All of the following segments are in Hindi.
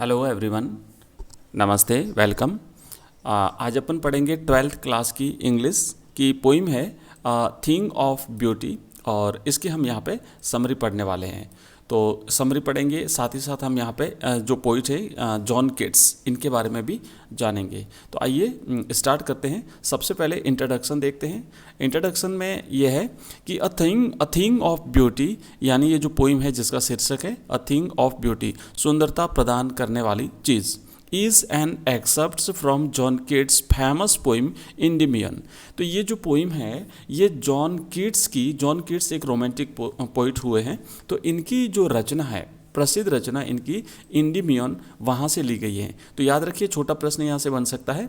हेलो एवरीवन, नमस्ते, वेलकम। आज अपन पढ़ेंगे 12th क्लास की इंग्लिश की पोइम है थिंग ऑफ ब्यूटी, और इसकी हम यहाँ पे समरी पढ़ने वाले हैं। तो समरी पढ़ेंगे, साथ ही साथ हम यहाँ पे जो पोइट है जॉन केट्स, इनके बारे में भी जानेंगे। तो आइए स्टार्ट करते हैं। सबसे पहले इंट्रोडक्शन देखते हैं। इंट्रोडक्शन में ये है कि अ थिंग ऑफ ब्यूटी, यानी ये जो पोइम है जिसका शीर्षक है अ थिंग ऑफ ब्यूटी, सुंदरता प्रदान करने वाली चीज़, is an excerpt from John Keats famous poem Endymion. तो ये जो पोइम है ये जॉन कीट्स एक रोमांटिक पोइट हुए हैं। तो इनकी जो रचना है, प्रसिद्ध रचना इनकी इंडिमियन, वहाँ से ली गई है। तो याद रखिए, छोटा प्रश्न यहाँ से बन सकता है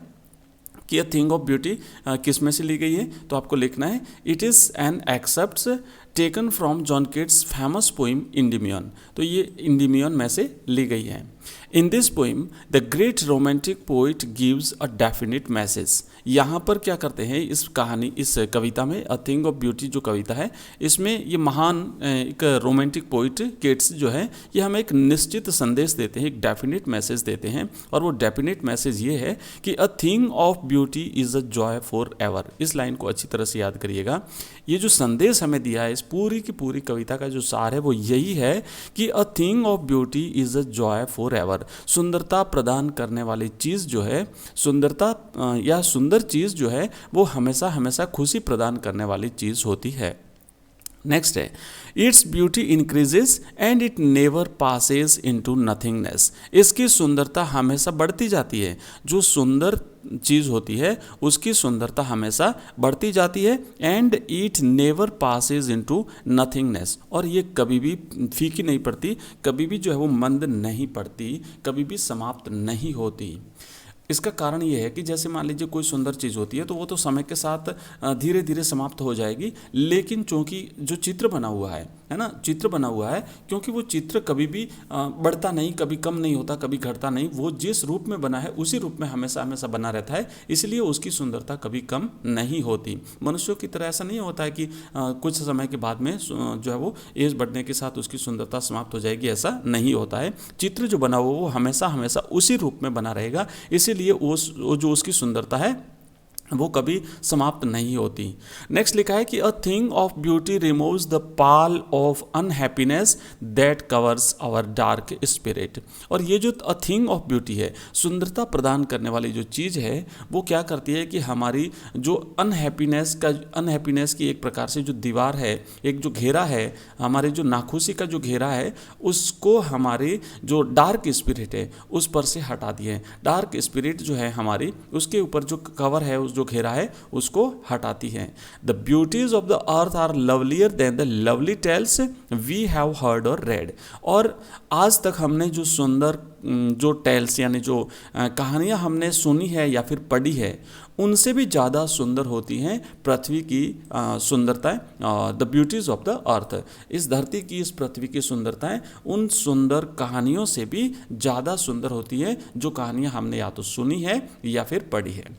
कि अ थिंग ऑफ ब्यूटी किस में से ली गई है। तो आपको लिखना है it is an excerpt taken from John Keats famous poem Endymion. तो ये इंडिमियन में से ली गई है। In this poem the great romantic poet gives a definite message. यहाँ पर क्या करते हैं, इस कविता में अ थिंग ऑफ ब्यूटी जो कविता है, इसमें ये महान एक रोमांटिक पोइट कीट्स जो है, ये हमें एक निश्चित संदेश देते हैं, एक डेफिनिट मैसेज देते हैं। और वो डेफिनिट मैसेज ये है कि a thing of beauty is a joy for ever. इस लाइन को अच्छी तरह से याद करिएगा। ये जो संदेश हमें दिया है, इस पूरी की पूरी कविता का जो सार है वो यही है कि a thing of beauty is a joy for ever. सुंदरता प्रदान करने वाली चीज़ जो है, सुंदरता या सुंदर चीज़ जो है, वो हमेशा हमेशा खुशी प्रदान करने वाली चीज़ होती है। नेक्स्ट है, its beauty increases and it never passes into nothingness. इसकी सुंदरता हमेशा बढ़ती जाती है। जो सुंदर चीज़ होती है उसकी सुंदरता हमेशा बढ़ती जाती है। And it never passes into nothingness, और ये कभी भी फीकी नहीं पड़ती, कभी भी जो है वो मंद नहीं पड़ती, कभी भी समाप्त नहीं होती। इसका कारण ये है कि जैसे मान लीजिए कोई सुंदर चीज़ होती है तो वो तो समय के साथ धीरे धीरे समाप्त हो जाएगी, लेकिन चूंकि जो चित्र बना हुआ है ना, चित्र बना हुआ है, क्योंकि वो चित्र कभी भी बढ़ता नहीं, कभी कम नहीं होता, कभी घटता नहीं, वो जिस रूप में बना है उसी रूप में हमेशा हमेशा बना रहता है, इसलिए उसकी सुंदरता कभी कम नहीं होती। मनुष्यों की तरह ऐसा नहीं होता है कि कुछ समय के बाद में जो है वो एज बढ़ने के साथ उसकी सुंदरता समाप्त हो जाएगी, ऐसा नहीं होता है। चित्र जो बना हुआ वो हमेशा हमेशा उसी रूप में बना रहेगा, इसीलिए वो जो उसकी सुंदरता है वो कभी समाप्त नहीं होती। नेक्स्ट लिखा है कि a thing of beauty removes the pall of unhappiness that covers our dark spirit. और ये जो अ थिंग ऑफ ब्यूटी है, सुंदरता प्रदान करने वाली जो चीज़ है, वो क्या करती है कि हमारी जो अनहैप्पीनेस की एक प्रकार से जो दीवार है, एक जो घेरा है, हमारे जो नाखुशी का जो घेरा है, उसको हमारे जो डार्क स्पिरिट है उस पर से हटा दिए। डार्क स्पिरिट जो है हमारी, उसके ऊपर जो कवर है, जो घेरा है, उसको हटाती है। The beauties of the earth are lovelier than the lovely tales we have heard और रेड। और आज तक हमने जो सुंदर जो टेल्स यानी जो कहानियाँ हमने सुनी है या फिर पढ़ी है, उनसे भी ज़्यादा सुंदर होती हैं पृथ्वी की सुंदरताएँ। The beauties of the earth, इस धरती की, इस पृथ्वी की सुंदरताएँ उन सुंदर कहानियों से भी ज़्यादा सुंदर होती है जो कहानियाँ हमने या तो सुनी है या फिर पढ़ी है।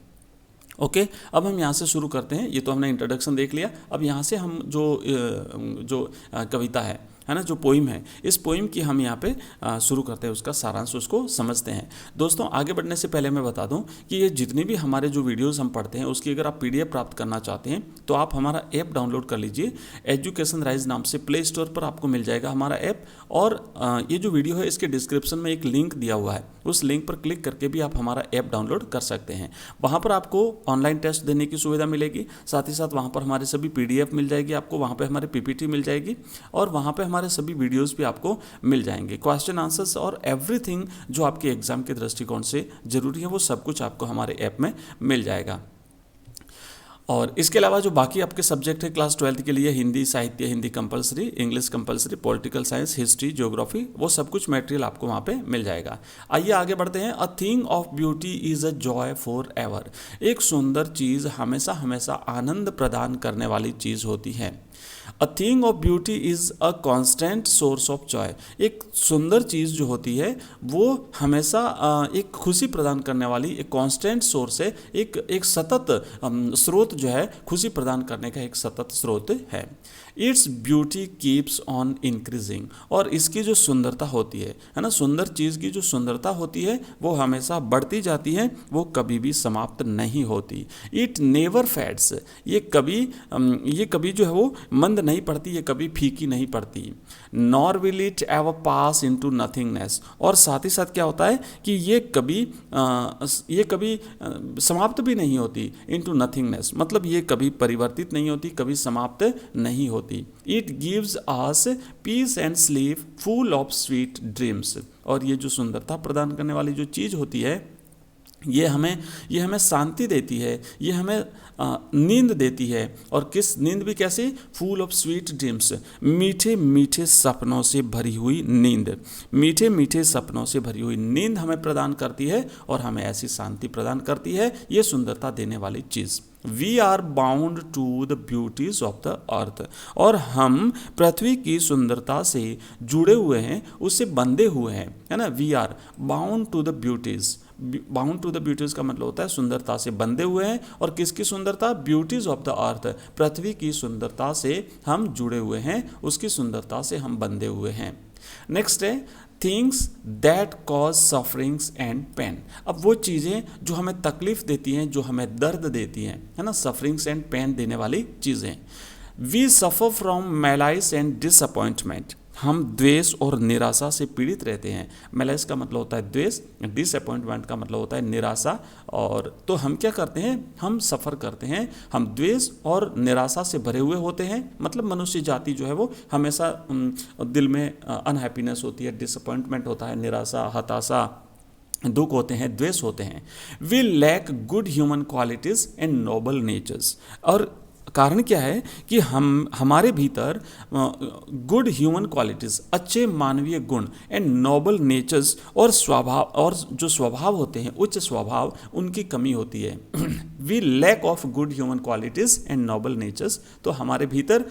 ओके, अब हम यहाँ से शुरू करते हैं। ये तो हमने इंट्रोडक्शन देख लिया। अब यहाँ से हम जो कविता है ना, जो पोइम है, इस पोइम की हम यहाँ पे शुरू करते हैं, उसका सारांश उसको समझते हैं। दोस्तों, आगे बढ़ने से पहले मैं बता दूं कि ये जितने भी हमारे जो वीडियोस हम पढ़ते हैं उसकी अगर आप PDF प्राप्त करना चाहते हैं तो आप हमारा ऐप डाउनलोड कर लीजिए। एजुकेशन राइज नाम से प्ले स्टोर पर आपको मिल जाएगा हमारा ऐप। और ये जो वीडियो है इसके डिस्क्रिप्शन में एक लिंक दिया हुआ है, उस लिंक पर क्लिक करके भी आप हमारा ऐप डाउनलोड कर सकते हैं। वहाँ पर आपको ऑनलाइन टेस्ट देने की सुविधा मिलेगी, साथ ही साथ वहाँ पर हमारे सभी PDF मिल जाएगी आपको, वहाँ पर हमारे PPT मिल जाएगी, और वहाँ पर हमारे सभी वीडियोस भी आपको मिल जाएंगे। क्वेश्चन आंसर्स और एवरीथिंग जो आपके एग्जाम के दृष्टिकोण से जरूरी है, वो सब कुछ आपको हमारे ऐप में मिल जाएगा। और इसके अलावा जो बाकी आपके सब्जेक्ट है क्लास 12th के लिए, हिंदी साहित्य, Hindi compulsory, English compulsory, political science, history, geography, वो सब कुछ मटेरियल आपको वहाँ पे मिल जाएगा। आइए आगे बढ़ते हैं। अ thing of beauty is a joy for ever. एक सुंदर चीज़ हमेशा हमेशा आनंद प्रदान करने वाली चीज़ होती है। A thing of beauty is a constant source of Joy. एक सुंदर चीज़ जो होती है वो हमेशा एक खुशी प्रदान करने वाली एक कॉन्स्टेंट सोर्स है, एक सतत स्रोत जो है, खुशी प्रदान करने का एक सतत स्रोत है। Its beauty keeps on increasing, और इसकी जो सुंदरता होती है ना, सुंदर चीज़ की जो सुंदरता होती है वो हमेशा बढ़ती जाती है, वो कभी भी समाप्त नहीं होती। इट नेवर फेड्स, ये कभी जो है वो मंद नहीं पड़ती, ये कभी फीकी नहीं पड़ती। Nor will it ever pass into nothingness, और साथ ही साथ क्या होता है कि ये कभी समाप्त भी नहीं होती। इनटू नथिंगनेस मतलब ये कभी परिवर्तित नहीं होती, कभी समाप्त नहीं होती। It gives us piece and sleep full of sweet dreams, और ये जो सुंदरता प्रदान करने वाली जो चीज़ होती है ये हमें शांति देती है, ये हमें नींद देती है। और किस नींद भी कैसे? फुल ऑफ स्वीट ड्रीम्स, मीठे मीठे सपनों से भरी हुई नींद, मीठे मीठे सपनों से भरी हुई नींद हमें प्रदान करती है और हमें ऐसी शांति प्रदान करती है ये सुंदरता देने वाली चीज़। We are bound to the beauties of the earth, और हम पृथ्वी की सुंदरता से जुड़े हुए हैं, उससे बंधे हुए हैं, है ना। We are bound to the beauties, bound to the beauties का मतलब होता है सुंदरता से बंधे हुए हैं। और किसकी सुंदरता? ब्यूटीज ऑफ द अर्थ, पृथ्वी की सुंदरता से हम जुड़े हुए हैं, उसकी सुंदरता से हम बंधे हुए हैं। नेक्स्ट है things that cause sufferings and pain. अब वो चीज़ें जो हमें तकलीफ देती हैं, जो हमें दर्द देती हैं, है ना, सफरिंग्स एंड पेन देने वाली चीज़ें। We suffer from malice and disappointment, हम द्वेष और निराशा से पीड़ित रहते हैं। मेलाइस का मतलब होता है द्वेष, डिसअपॉइंटमेंट का मतलब होता है निराशा। और तो हम क्या करते हैं? हम सफ़र करते हैं, हम द्वेष और निराशा से भरे हुए होते हैं। मतलब मनुष्य जाति जो है वो हमेशा दिल में अनहैप्पीनेस होती है, डिसअपॉइंटमेंट होता है, निराशा, हताशा, दुख होते हैं, द्वेष होते हैं। We lack good human qualities and noble natures, और कारण क्या है कि हमारे भीतर गुड ह्यूमन क्वालिटीज़, अच्छे मानवीय गुण, एंड नोबल नेचर्स, और जो स्वभाव होते हैं, उच्च स्वभाव, उनकी कमी होती है। We lack of good human qualities and noble natures, तो हमारे भीतर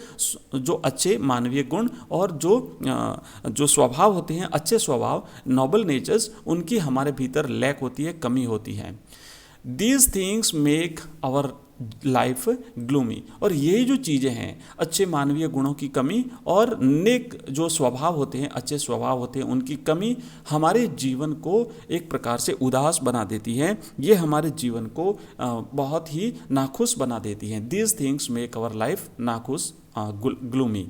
जो अच्छे मानवीय गुण और जो स्वभाव होते हैं, अच्छे स्वभाव, नोबल नेचर्स, उनकी हमारे भीतर लैक होती है, कमी होती है। These things make our life gloomy, और यही जो चीज़ें हैं, अच्छे मानवीय गुणों की कमी और नेक जो स्वभाव होते हैं, अच्छे स्वभाव होते हैं, उनकी कमी हमारे जीवन को एक प्रकार से उदास बना देती है। ये हमारे जीवन को बहुत ही नाखुश बना देती हैं। These things make our life नाखुश, gloomy.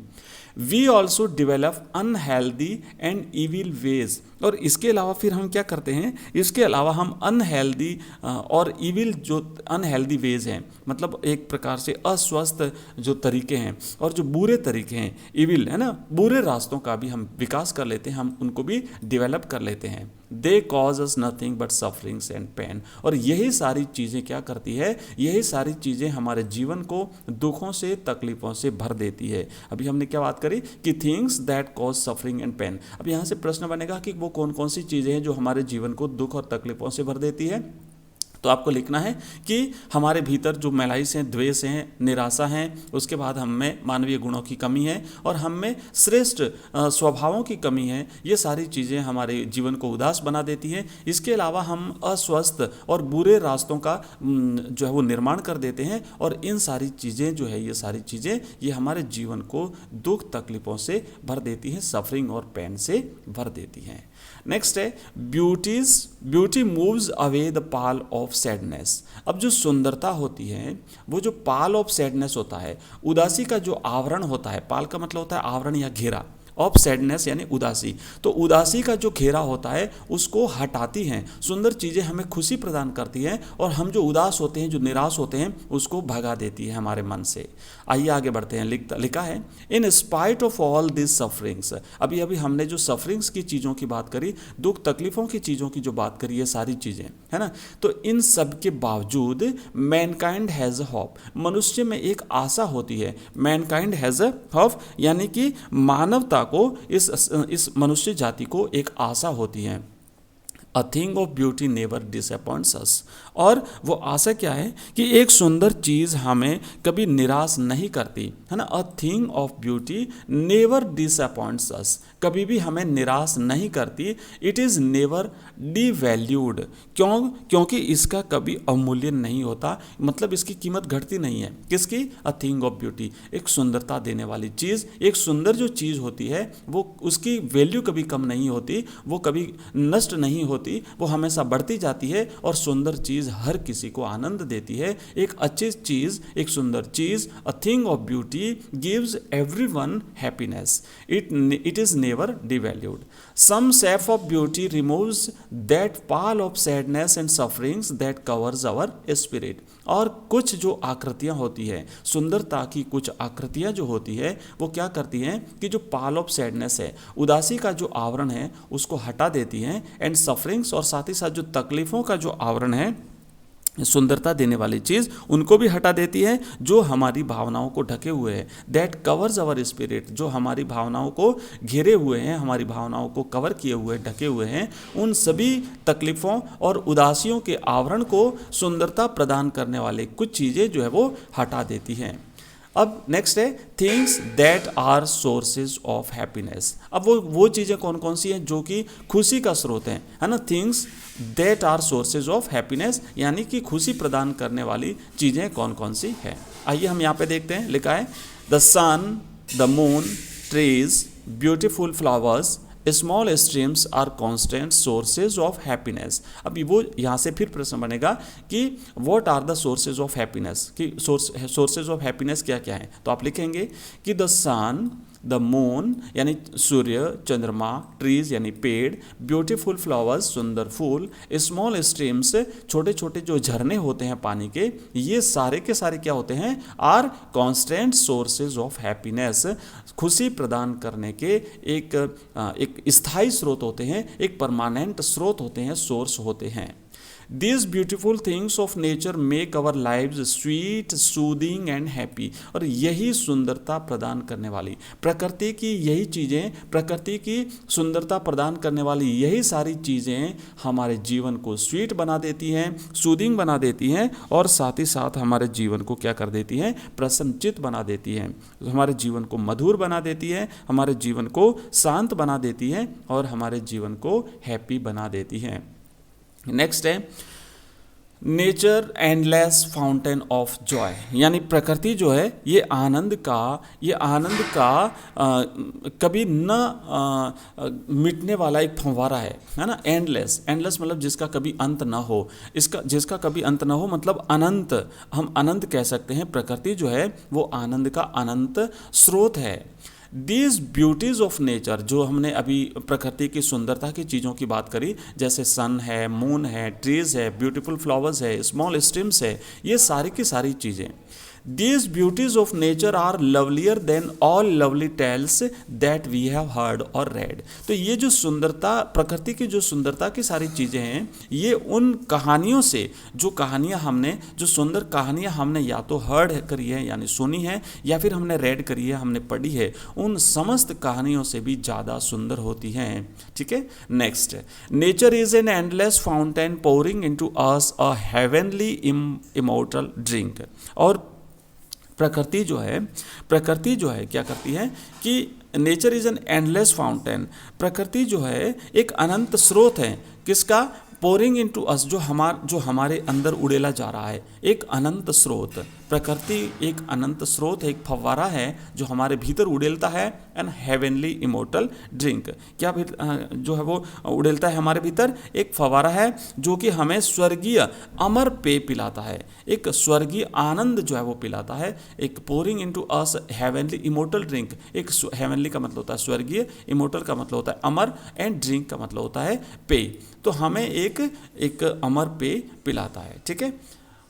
We also develop unhealthy and evil ways, और इसके अलावा फिर हम क्या करते हैं? इसके अलावा हम अनहेल्दी और इविल, जो अनहेल्दी वेज हैं, मतलब एक प्रकार से अस्वस्थ जो तरीके हैं और जो बुरे तरीके हैं, इविल, है ना, बुरे रास्तों का भी हम विकास कर लेते हैं, हम उनको भी डेवलप कर लेते हैं। They cause us nothing but sufferings and pain, और यही सारी चीज़ें क्या करती है? यही सारी चीज़ें हमारे जीवन को दुखों से, तकलीफ़ों से भर देती है। अभी हमने क्या बात करी कि things that cause suffering and pain. अब यहाँ से प्रश्न बनेगा कि वो कौन कौन सी चीज़ें हैं जो हमारे जीवन को दुख और तकलीफ़ों से भर देती है। तो आपको लिखना है कि हमारे भीतर जो मेलाइस हैं, द्वेष हैं, निराशा हैं, उसके बाद हम में मानवीय गुणों की कमी है और हम में श्रेष्ठ स्वभावों की कमी है। ये सारी चीज़ें हमारे जीवन को उदास बना देती हैं। इसके अलावा हम अस्वस्थ और बुरे रास्तों का जो है वो निर्माण कर देते हैं, और इन सारी चीज़ें जो है, ये सारी चीज़ें ये हमारे जीवन को दुख तकलीफ़ों से भर देती हैं, सफरिंग और पेन से भर देती हैं। नेक्स्ट है beauty moves away the pall of sadness. अब जो सुंदरता होती है, वो जो पाल ऑफ सैडनेस होता है, उदासी का जो आवरण होता है, पाल का मतलब होता है आवरण या घेरा, ऑफ सैडनेस यानी उदासी, तो उदासी का जो घेरा होता है उसको हटाती हैं। सुंदर चीज़ें हमें खुशी प्रदान करती हैं, और हम जो उदास होते हैं, जो निराश होते हैं, उसको भगा देती है हमारे मन से। आइए आगे बढ़ते हैं। लिखा है in spite of all this sufferings. अभी हमने जो सफरिंग्स की चीज़ों की बात करी, दुख तकलीफ़ों की चीज़ों की जो बात करी, ये सारी चीज़ें, है ना, तो इन सब के बावजूद मैनकाइंड हैज़ अ होप, मनुष्य में एक आशा होती है। मैनकाइंड हैज़ अ होप यानी कि मानवता को, इस मनुष्य जाति को एक आशा होती है। A thing of beauty never disappoints us. और वो आशा क्या है कि एक सुंदर चीज़ हमें कभी निराश नहीं करती, है ना। A thing of beauty never disappoints us, कभी भी हमें निराश नहीं करती। इट इज़ नेवर डिवैल्यूड, क्योंकि इसका कभी अवमूल्यन नहीं होता, मतलब इसकी कीमत घटती नहीं है। किसकी? अ थिंग ऑफ ब्यूटी, एक सुंदरता देने वाली चीज़। एक सुंदर जो चीज़ होती है वो उसकी वैल्यू कभी कम नहीं होती, वो कभी नष्ट नहीं होती, वो हमेशा बढ़ती जाती है। और सुंदर चीज़ हर किसी को आनंद देती है। एक अच्छी चीज़, एक सुंदर चीज़, a thing of beauty gives everyone happiness. It is never devalued. Some shape of beauty removes that pall of sadness and sufferings that covers our spirit. और कुछ जो आकृतियाँ होती है, सुंदरता की कुछ आकृतियाँ जो होती है, वो क्या करती हैं कि जो पाल ऑफ सैडनेस है, उदासी का जो आवरण है, उसको हटा देती हैं। एंड सफरिंग्स, और साथ ही साथ जो तकलीफ़ों का जो आवरण है, सुंदरता देने वाली चीज़, उनको भी हटा देती है जो हमारी भावनाओं को ढके हुए है। दैट कवर्स आवर स्पिरिट, जो हमारी भावनाओं को घेरे हुए हैं, हमारी भावनाओं को कवर किए हुए, ढके हुए हैं, उन सभी तकलीफ़ों और उदासियों के आवरण को सुंदरता प्रदान करने वाले कुछ चीज़ें जो है वो हटा देती हैं। अब नेक्स्ट है things that are sources of happiness. अब वो चीज़ें कौन कौन सी हैं जो कि खुशी का स्रोत हैं, है ना। Things that are sources of happiness, यानी कि खुशी प्रदान करने वाली चीज़ें कौन कौन सी हैं। आइए हम यहाँ पे देखते हैं, लिखा है the sun, the moon, trees, beautiful flowers, small streams are constant sources of happiness. अभी वो यहाँ से फिर प्रश्न बनेगा कि what are the sources of happiness, कि सोर्सेज ऑफ हैप्पीनेस क्या क्या है। तो आप लिखेंगे कि द सन, द मून यानी सूर्य चंद्रमा, ट्रीज यानी पेड़, ब्यूटीफुल फ्लावर्स सुंदर फूल, स्मॉल स्ट्रीम्स छोटे छोटे जो झरने होते हैं पानी के, ये सारे के सारे क्या होते हैं, are constant sources of happiness, खुशी प्रदान करने के एक स्थायी स्रोत होते हैं, एक परमानेंट स्रोत होते हैं, सोर्स होते हैं। These beautiful things of nature make our lives sweet, soothing and happy। और यही सुंदरता प्रदान करने वाली प्रकृति की यही चीज़ें, प्रकृति की सुंदरता प्रदान करने वाली यही सारी चीज़ें हमारे जीवन को स्वीट बना देती हैं, सूदिंग बना देती हैं, और साथ ही साथ हमारे जीवन को क्या कर देती हैं, प्रसन्नचित्त बना देती हैं, हमारे जीवन को मधुर बना देती है, हमारे जीवन को शांत बना देती हैं, और हमारे जीवन को हैप्पी बना देती हैं। नेक्स्ट है nature endless fountain of Joy, यानी प्रकृति जो है ये आनंद का कभी न मिटने वाला एक फंवारा है ना। एंडलेस मतलब जिसका कभी अंत ना हो, जिसका कभी अंत ना हो मतलब अनंत, हम अनंत कह सकते हैं। प्रकृति जो है वो आनंद का अनंत स्रोत है। दीज ब्यूटीज़ ऑफ नेचर, जो हमने अभी प्रकृति की सुंदरता की चीज़ों की बात करी, जैसे सन है, मून है, ट्रीज़ है, ब्यूटीफुल फ्लावर्स है, स्मॉल स्ट्रीम्स है, ये सारी की सारी चीज़ें, these beauties of nature are lovelier than all lovely tales that we have heard और रेड। तो ये जो सुंदरता, प्रकृति की जो सुंदरता की सारी चीज़ें हैं, ये उन कहानियों से, जो सुंदर कहानियाँ हमने या तो हर्ड करी है यानी सुनी है, या फिर हमने रेड करी है, हमने पढ़ी है, उन समस्त कहानियों से भी ज़्यादा सुंदर होती हैं। ठीक है। Next, nature is an endless fountain pouring into us a heavenly immortal drink. और प्रकृति जो है क्या करती है कि nature is an endless fountain, प्रकृति जो है एक अनंत स्रोत है। किसका? पोरिंग इनटू अस, जो हमारे अंदर उड़ेला जा रहा है, एक अनंत स्रोत। प्रकृति एक अनंत स्रोत है, एक फव्वारा है जो हमारे भीतर उड़ेलता है। एंड हेवनली इमोर्टल ड्रिंक, क्या जो है वो उड़ेलता है हमारे भीतर, एक फव्वारा है जो कि हमें स्वर्गीय अमर पेय पिलाता है, एक स्वर्गीय आनंद जो है वो पिलाता है। एक पोरिंग इनटू अस हेवनली इमोर्टल ड्रिंक, एक हेवनली का मतलब होता है स्वर्गीय, इमोर्टल का मतलब होता है अमर, एंड ड्रिंक का मतलब होता है पेय। तो हमें एक अमर पेय पिलाता है। ठीक है।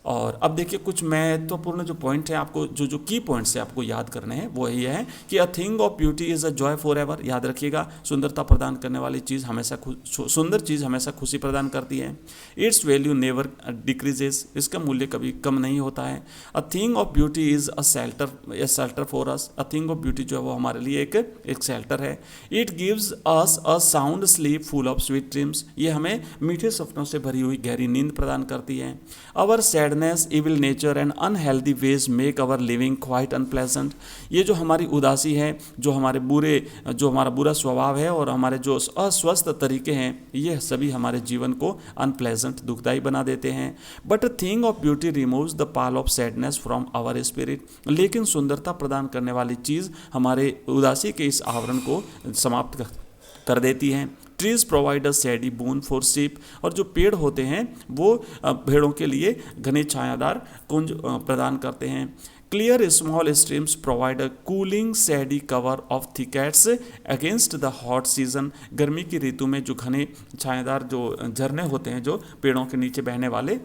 और अब देखिए कुछ महत्वपूर्ण जो पॉइंट है, आपको जो की पॉइंट्स है आपको याद करने हैं वो ये है कि a thing of beauty is a joy for ever. याद रखिएगा, सुंदरता प्रदान करने वाली चीज़ हमेशा सुंदर चीज़ हमेशा खुशी प्रदान करती है। इट्स वैल्यू नेवर डिक्रीजेस, इसका मूल्य कभी कम नहीं होता है। A thing of beauty is a shelter for us. A thing of beauty जो है वो हमारे लिए एक शेल्टर है। It gives us a sound sleep full of sweet dreams, ये हमें मीठे सपनों से भरी हुई गहरी नींद प्रदान करती है। Our sadness, evil nature and unhealthy ways make our living quite unpleasant, ये जो हमारी उदासी है, जो हमारा बुरा स्वभाव है और हमारे जो अस्वस्थ तरीके हैं, ये सभी हमारे जीवन को अनप्लेजेंट दुखदायी बना देते हैं। But thing of beauty removes the pall of sadness from our spirit, लेकिन सुंदरता प्रदान करने वाली चीज़ हमारे उदासी के इस आवरण को समाप्त कर देती हैं। Trees provide a shady boon for sheep, और जो पेड़ होते हैं वो भेड़ों के लिए घने छायादार कुंज प्रदान करते हैं। Clear small streams provide a cooling shady cover of thickets against the hot season, गर्मी की ऋतु में जो घने छायादार जो झरने होते हैं जो पेड़ों के नीचे बहने वाले,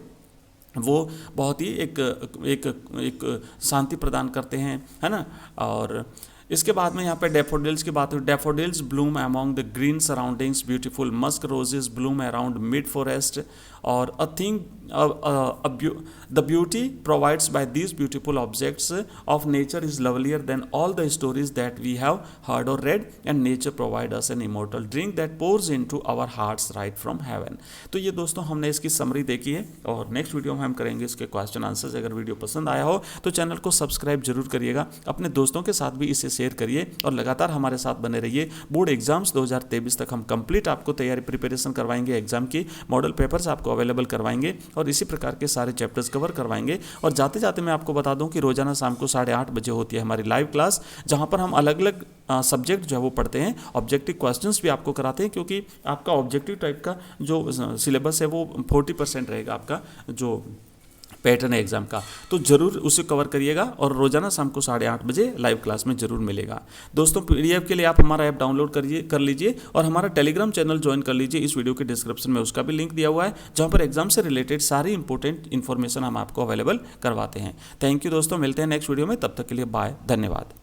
वो बहुत ही एक शांति प्रदान करते हैं, है ना। और इसके बाद में यहाँ पे डैफोडिल्स की बात हुई। Daffodils bloom among the green surroundings beautiful, musk roses bloom around mid forest, और a thing the beauty provides by these beautiful objects of nature is lovelier than all the stories that we have heard और read, and nature provide us an immortal drink that pours into our hearts right from heaven. तो ये दोस्तों हमने इसकी समरी देखी है, और नेक्स्ट वीडियो में हम करेंगे इसके क्वेश्चन आंसर्स। अगर वीडियो पसंद आया हो तो चैनल को सब्सक्राइब जरूर करिएगा, अपने दोस्तों के साथ भी इसे शेयर करिए, और लगातार हमारे साथ बने रहिए। बोर्ड एग्जाम्स 2023 तक हम कंप्लीट आपको तैयारी प्रिपरेशन करवाएंगे, एग्जाम की मॉडल पेपर्स आपको अवेलेबल करवाएंगे, और इसी प्रकार के सारे चैप्टर्स कवर करवाएंगे। और जाते जाते मैं आपको बता दूं कि रोजाना शाम को 8:30 बजे होती है हमारी लाइव क्लास, जहां पर हम अलग अलग सब्जेक्ट जो है वो पढ़ते हैं, ऑब्जेक्टिव क्वेश्चंस भी आपको कराते हैं, क्योंकि आपका ऑब्जेक्टिव टाइप का जो सिलेबस है वो 40% रहेगा आपका जो पैटर्न है एग्जाम का, तो जरूर उसे कवर करिएगा, और रोजाना शाम को 8:30 बजे लाइव क्लास में जरूर मिलेगा। दोस्तों PDF के लिए आप हमारा ऐप डाउनलोड कर लीजिए, और हमारा टेलीग्राम चैनल ज्वाइन कर लीजिए। इस वीडियो के डिस्क्रिप्शन में उसका भी लिंक दिया हुआ है, जहां पर एग्जाम से रिलेटेड सारी इंपॉर्टेंट इन्फॉर्मेशन हम आपको अवेलेबल करवाते हैं। थैंक यू दोस्तों, मिलते हैं नेक्स्ट वीडियो में, तब तक के लिए बाय, धन्यवाद।